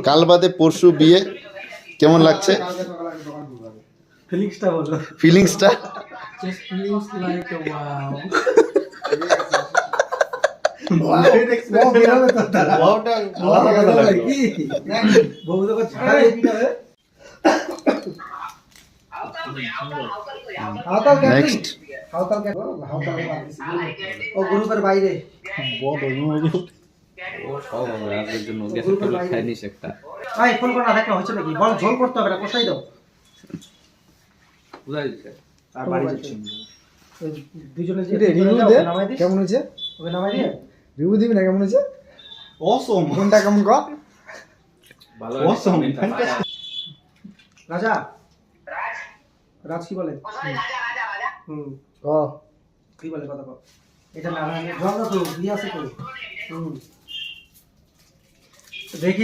কাল বাদে পরশু বিয়ে, কেমন লাগছে ফিলিংসটা বলো। ফিলিংসটা? Just feelings like wow. Next ও গ্রুপের বাইরে ভাই ফোন করা দেখ না হচ্ছে নাকি, বল ঝোল করতে হবে না, কষাই দাও। আর বাড়ি যাচ্ছি দুজনে যে রিভিউ দে কেমন হয়েছে, ওকে নামাই দিয়ে রিভিউ দিবি না কেমন হয়েছে। অসম কোনটা কেমন কর ভালো অসম রাজা রাজ কি বলে ক কি বলে কথা কও এটা না জল দাও তো দিয়ে আছে তো দেখিস